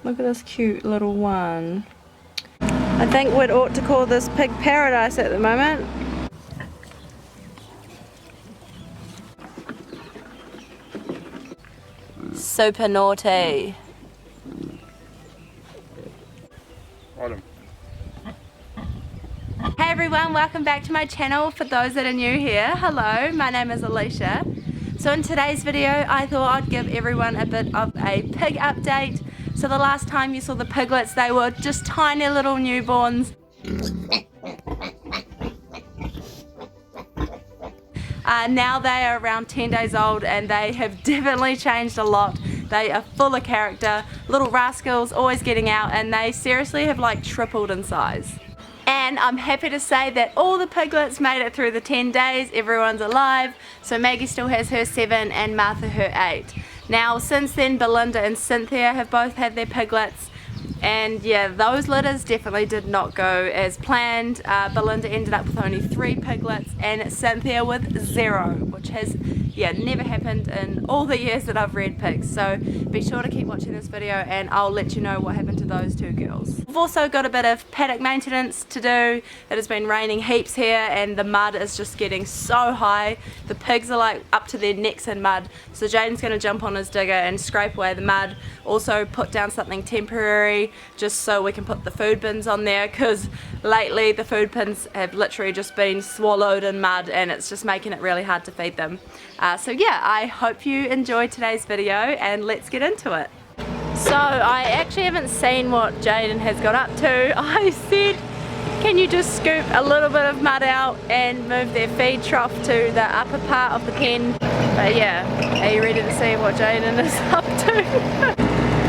Look at this cute little one. I think we'd ought to call this pig paradise at the moment. Super naughty. Hey everyone, welcome back to my channel. For those that are new here, hello, my name is Alicia. So in today's video I thought I'd give everyone a bit of a pig update. So the last time you saw the piglets, they were just tiny little newborns. Now they are around 10 days old and they have definitely changed a lot. They are full of character, little rascals, always getting out, and they seriously have like tripled in size. And I'm happy to say that all the piglets made it through the 10 days, everyone's alive. So Maggie still has her 7 and Martha her 8. Now since then Belinda and Synthia have both had their piglets, and yeah, those litters definitely did not go as planned. Belinda ended up with only 3 piglets and Synthia with 0, which has never happened in all the years that I've reared pigs. So be sure to keep watching this video and I'll let you know what happened to those 2 girls. We've also got a bit of paddock maintenance to do. It has been raining heaps here and the mud is just getting so high. The pigs are like up to their necks in mud. So Jaden's going to jump on his digger and scrape away the mud. Also put down something temporary just so we can put the food bins on there, because lately the food bins have literally just been swallowed in mud and it's just making it really hard to feed them. So yeah, I hope you enjoyed today's video and let's get into it. So I actually haven't seen what Jaden has got up to. I said, can you just scoop a little bit of mud out and move their feed trough to the upper part of the pen? But yeah, are you ready to see what Jaden is up to?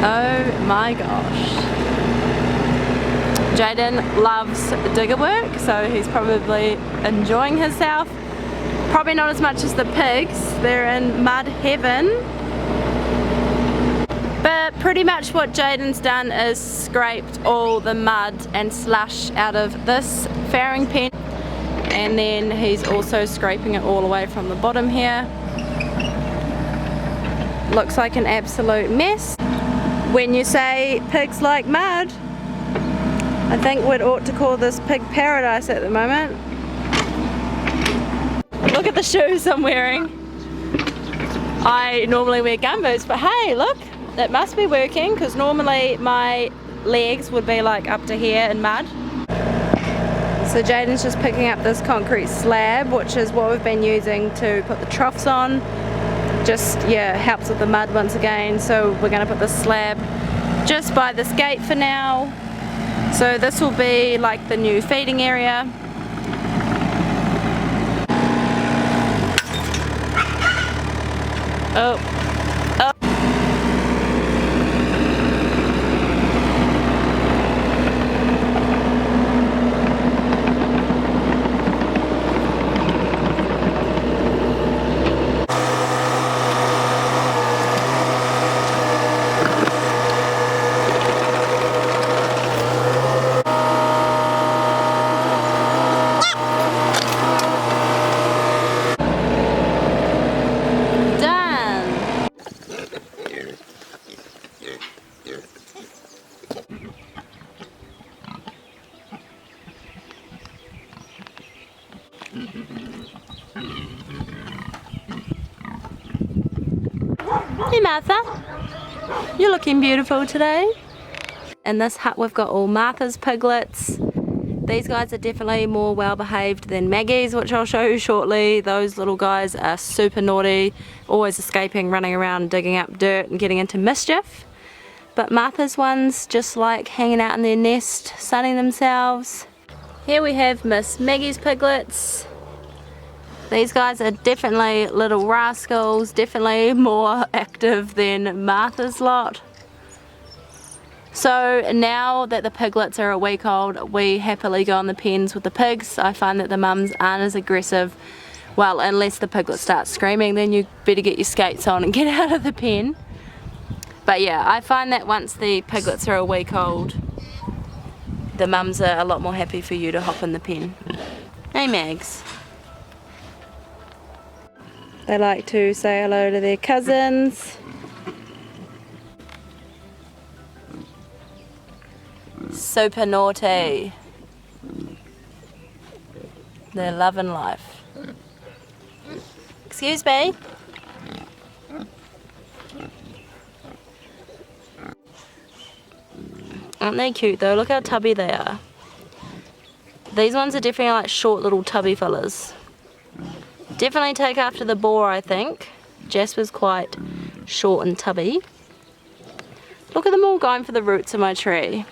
Oh my gosh. Jaden loves digger work, so he's probably enjoying himself. Probably not as much as the pigs, they're in mud heaven. But pretty much what Jaden's done is scraped all the mud and slush out of this farrowing pen, and then he's also scraping it all away from the bottom here. Looks like an absolute mess. When you say pigs like mud, I think we'd ought to call this pig paradise at the moment. Look at the shoes I'm wearing. I normally wear gumboots, but hey, look, it must be working, because normally my legs would be like up to here in mud. So Jaden's just picking up this concrete slab, which is what we've been using to put the troughs on. Just helps with the mud once again. So we're going to put the slab just by this gate for now. So this will be like the new feeding area. Oh. Hey Martha, you're looking beautiful today. In this hut we've got all Martha's piglets. These guys are definitely more well behaved than Maggie's, which I'll show you shortly. Those little guys are super naughty, always escaping, running around, digging up dirt and getting into mischief. But Martha's ones just like hanging out in their nest, sunning themselves. Here we have Miss Maggie's piglets. These guys are definitely little rascals, definitely more active than Martha's lot. So now that the piglets are a week old, we happily go in the pens with the pigs. I find that the mums aren't as aggressive. Well, unless the piglet starts screaming, then you better get your skates on and get out of the pen. But yeah, I find that once the piglets are a week old, the mums are a lot more happy for you to hop in the pen. Hey Mags. They like to say hello to their cousins. Super naughty. They're loving life. Excuse me. Aren't they cute though? Look how tubby they are. These ones are definitely like short little tubby fellas. Definitely take after the boar, I think. Jasper's quite short and tubby. Look at them all going for the roots of my tree.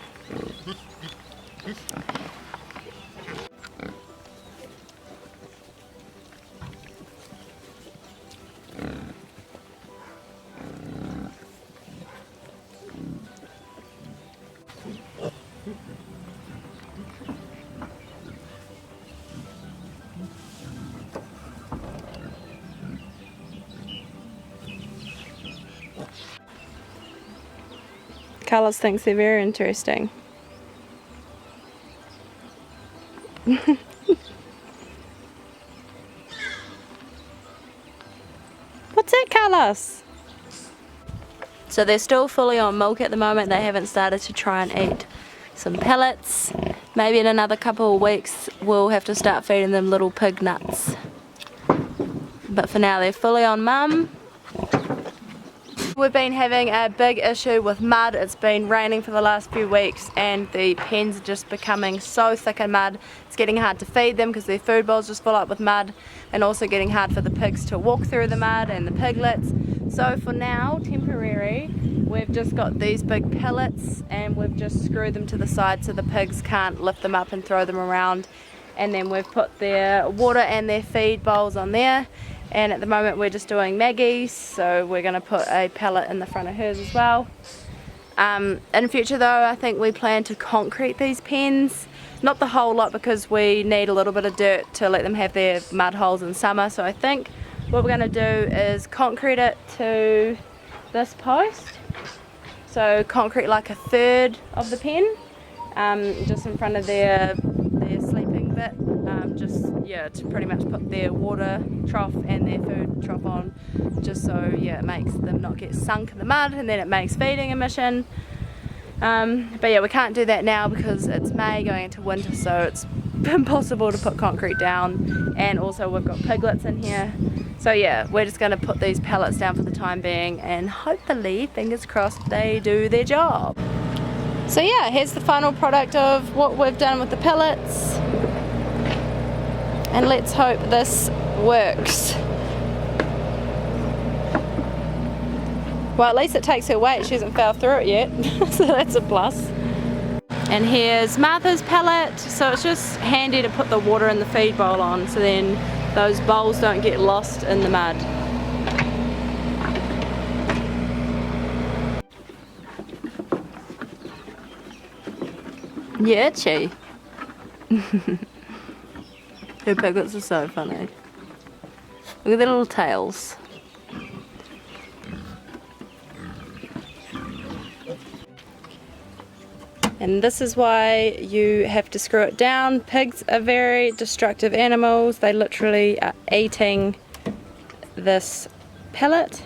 Carlos thinks they're very interesting. What's it, Carlos? So they're still fully on milk at the moment. They haven't started to try and eat some pellets. Maybe in another couple of weeks we'll have to start feeding them little pig nuts. But for now they're fully on mum. We've been having a big issue with mud. It's been raining for the last few weeks and the pens are just becoming so thick in mud. It's getting hard to feed them because their food bowls just fill up with mud, and also getting hard for the pigs to walk through the mud and the piglets. So for now, temporary, we've just got these big pellets and we've just screwed them to the side so the pigs can't lift them up and throw them around. And then we've put their water and their feed bowls on there. And at the moment we're just doing Maggie's, so we're going to put a pellet in the front of hers as well. In future though, I think we plan to concrete these pens. Not the whole lot because we need a little bit of dirt to let them have their mud holes in summer. So I think what we're going to do is concrete it to this post. So concrete like a third of the pen, just in front of their sleeping bit. To pretty much put their water trough and their food trough on, just so it makes them not get sunk in the mud, and then it makes feeding a mission. But yeah, we can't do that now because it's May going into winter, so it's impossible to put concrete down, and also we've got piglets in here. So yeah, we're just going to put these pellets down for the time being, and hopefully, fingers crossed, they do their job. So yeah, here's the final product of what we've done with the pellets. And let's hope this works. Well, at least it takes her weight. She hasn't fell through it yet, so that's a plus. And here's Martha's pellet. So it's just handy to put the water in the feed bowl on, so then those bowls don't get lost in the mud. Yeah, itchy. Her piglets are so funny. Look at their little tails. And this is why you have to screw it down. Pigs are very destructive animals. They literally are eating this pellet.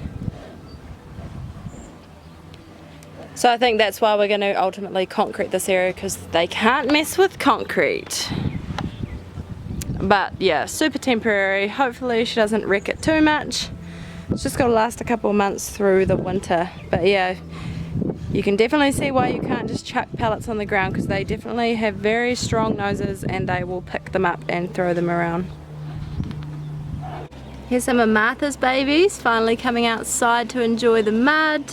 So I think that's why we're going to ultimately concrete this area, because they can't mess with concrete. But yeah, super temporary. Hopefully she doesn't wreck it too much. It's just got to last a couple of months through the winter. But yeah, you can definitely see why you can't just chuck pellets on the ground, because they definitely have very strong noses and they will pick them up and throw them around. Here's some of Martha's babies finally coming outside to enjoy the mud.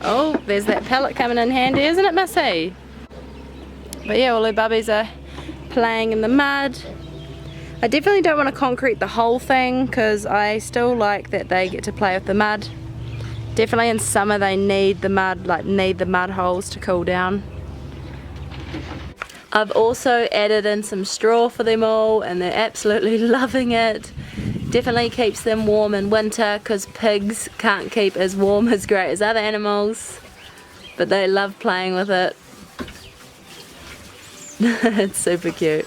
Oh, there's that pellet coming in handy, isn't it, Missy? But yeah, all her bubbies are playing in the mud. I definitely don't want to concrete the whole thing, because I still like that they get to play with the mud. Definitely in summer they need the mud, need the mud holes to cool down. I've also added in some straw for them all, and they're absolutely loving it. Definitely keeps them warm in winter, because pigs can't keep as warm as great as other animals, but they love playing with it. It's super cute.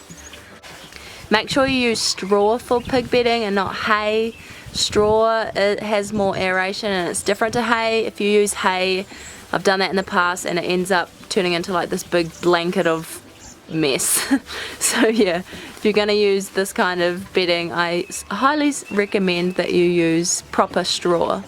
Make sure you use straw for pig bedding and not hay, Straw, it has more aeration and it's different to hay. If you use hay, I've done that in the past and it ends up turning into like this big blanket of mess. So yeah, if you're going to use this kind of bedding, I highly recommend that you use proper straw.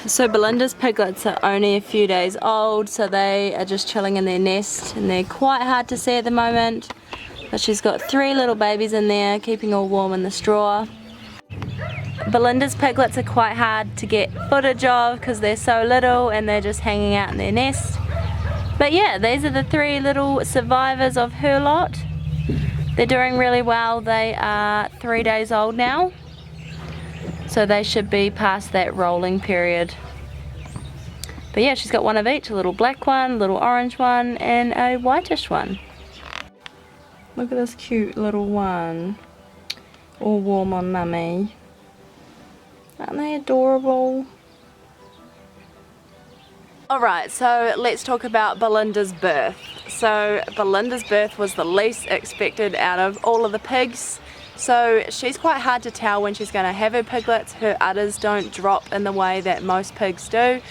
So Belinda's piglets are only a few days old, so they are just chilling in their nest and they're quite hard to see at the moment, but she's got 3 little babies in there keeping all warm in the straw. Belinda's piglets are quite hard to get footage of because they're so little and they're just hanging out in their nest. But yeah, these are the 3 little survivors of her lot. They're doing really well. They are 3 days old now, so they should be past that rolling period. But yeah, she's got one of each, a little black one, a little orange one, and a whitish one. Look at this cute little one, all warm on mummy. Aren't they adorable? Alright, so let's talk about Belinda's birth. So Belinda's birth was the least expected out of all of the pigs. So she's quite hard to tell when she's going to have her piglets. Her udders don't drop in the way that most pigs do.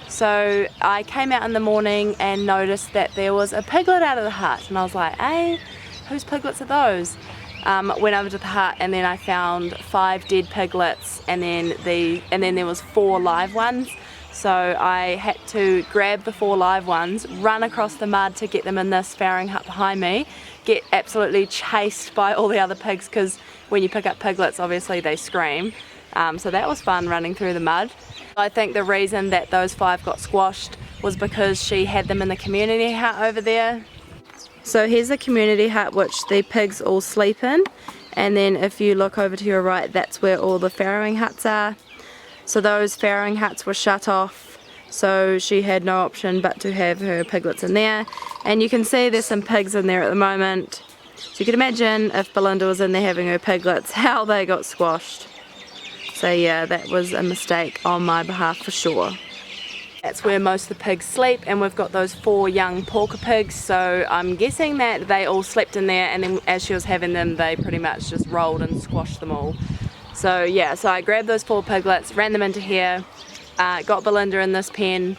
So I came out in the morning and noticed that there was a piglet out of the hut, and I was like, hey, whose piglets are those? Went over to the hut and then I found 5 dead piglets, and then there was 4 live ones. So I had to grab the 4 live ones, run across the mud to get them in this farrowing hut behind me, get absolutely chased by all the other pigs, because when you pick up piglets obviously they scream. So that was fun, running through the mud. I think the reason that those 5 got squashed was because she had them in the community hut over there. So here's the community hut which the pigs all sleep in, and then if you look over to your right, that's where all the farrowing huts are. So those farrowing huts were shut off, so she had no option but to have her piglets in there. And you can see there's some pigs in there at the moment. So you can imagine if Belinda was in there having her piglets, how they got squashed. So yeah, that was a mistake on my behalf for sure. That's where most of the pigs sleep, and we've got those 4 young porker pigs, so I'm guessing that they all slept in there, and then as she was having them they pretty much just rolled and squashed them all. So yeah, so I grabbed those 4 piglets, ran them into here, got Belinda in this pen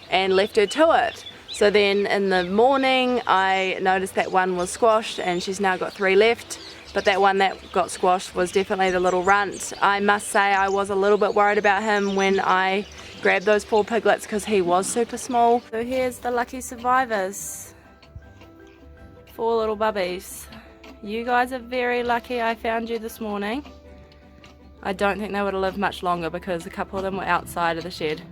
and left her to it. So then in the morning I noticed that one was squashed and she's now got 3 left, but that one that got squashed was definitely the little runt. I must say I was a little bit worried about him when I grabbed those 4 piglets because he was super small. So here's the lucky survivors. 4 little bubbies. You guys are very lucky I found you this morning. I don't think they would have lived much longer because a couple of them were outside of the shed.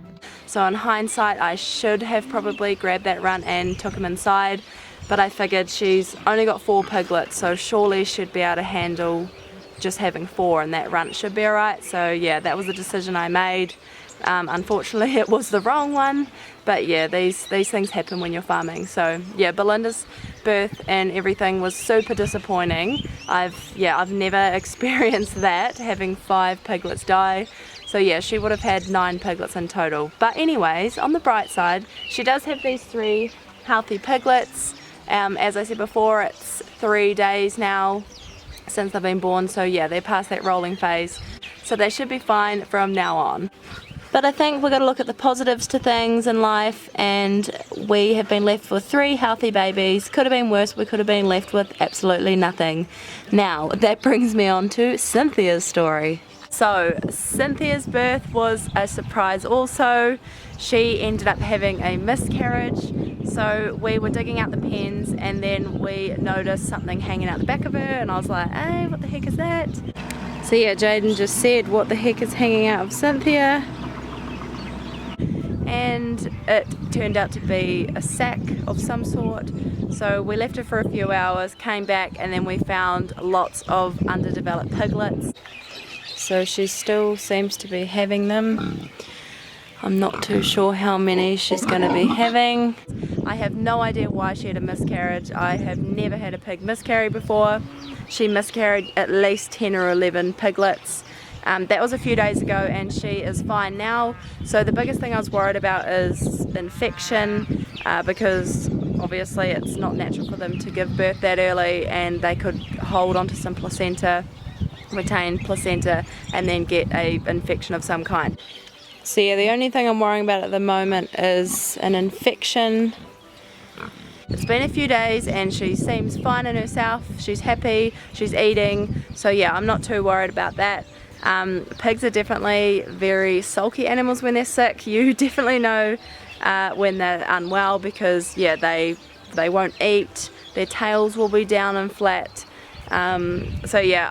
So in hindsight I should have probably grabbed that runt and took him inside, but I figured she's only got 4 piglets, so surely she'd be able to handle just having 4 and that runt should be alright. So yeah, that was the decision I made. Unfortunately it was the wrong one, but yeah, these things happen when you're farming. So yeah, Belinda's birth and everything was super disappointing. I've never experienced that, having 5 piglets die. So yeah, she would have had 9 piglets in total. But anyways, on the bright side, she does have these 3 healthy piglets. As I said before, it's 3 days now since they've been born, so yeah, they're past that rolling phase, so they should be fine from now on. But I think we've got to look at the positives to things in life, and we have been left with 3 healthy babies. Could have been worse, we could have been left with absolutely nothing. Now, that brings me on to Cynthia's story. So, Cynthia's birth was a surprise also. She ended up having a miscarriage. So we were digging out the pens and then we noticed something hanging out the back of her, and I was like, hey, what the heck is that? So yeah, Jaden just said, what the heck is hanging out of Cynthia? And it turned out to be a sack of some sort. So we left her for a few hours, came back, and then we found lots of underdeveloped piglets. So she still seems to be having them. I'm not too sure how many she's going to be having. I have no idea why she had a miscarriage. I have never had a pig miscarry before. She miscarried at least 10 or 11 piglets. That was a few days ago and she is fine now. So the biggest thing I was worried about is infection, because obviously it's not natural for them to give birth that early, and they could hold onto some placenta, retained placenta, and then get a infection of some kind. So yeah, the only thing I'm worrying about at the moment is an infection. It's been a few days and she seems fine in herself, she's happy, she's eating, so yeah, I'm not too worried about that. Pigs are definitely very sulky animals when they're sick. You definitely know when they're unwell, because yeah, they won't eat, their tails will be down and flat. So yeah,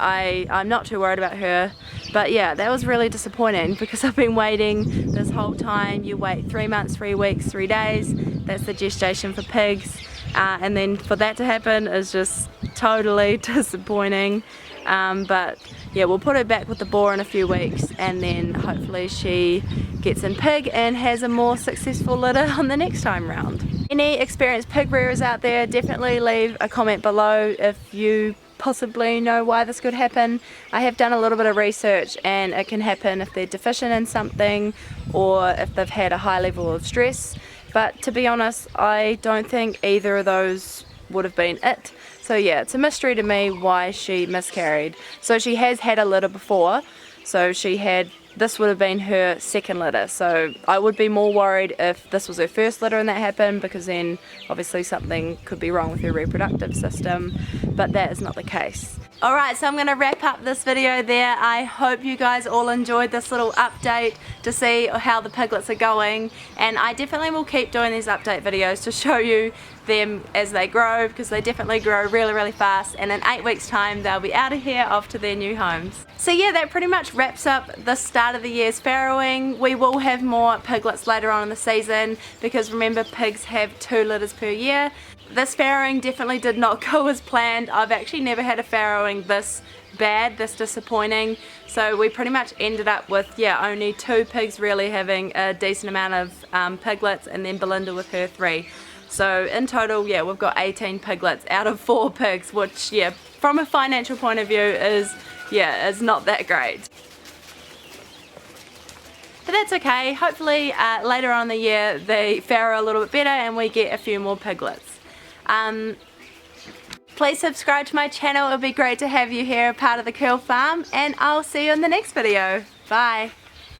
I'm not too worried about her. But yeah, that was really disappointing, because I've been waiting this whole time. You wait 3 months, 3 weeks, 3 days. That's the gestation for pigs. And then for that to happen is just totally disappointing. But yeah, we'll put her back with the boar in a few weeks, and then hopefully she gets in pig and has a more successful litter on the next time round. Any experienced pig rearers out there, definitely leave a comment below if you possibly know why this could happen. I have done a little bit of research, and it can happen if they're deficient in something or if they've had a high level of stress, but to be honest, I don't think either of those would have been it. So yeah, it's a mystery to me why she miscarried. So she has had a litter before, so this would have been her second litter, so I would be more worried if this was her first litter and that happened, because then obviously something could be wrong with her reproductive system, but that is not the case. Alright, so I'm going to wrap up this video there. I hope you guys all enjoyed this little update to see how the piglets are going, and I definitely will keep doing these update videos to show you them as they grow, because they definitely grow really fast, and in 8 weeks time they'll be out of here off to their new homes. So yeah, that pretty much wraps up the start of the year's farrowing. We will have more piglets later on in the season, because remember, pigs have 2 litters per year. This farrowing definitely did not go as planned. I've actually never had a farrowing this bad, this disappointing. So we pretty much ended up with, yeah, only 2 pigs really having a decent amount of piglets, and then Belinda with her 3. So in total, yeah, we've got 18 piglets out of 4 pigs, which, yeah, from a financial point of view is not that great. But that's okay. Hopefully later on in the year they farrow a little bit better and we get a few more piglets. Please subscribe to my channel. It would be great to have you here, part of the Curl Farm, and I'll see you in the next video. Bye.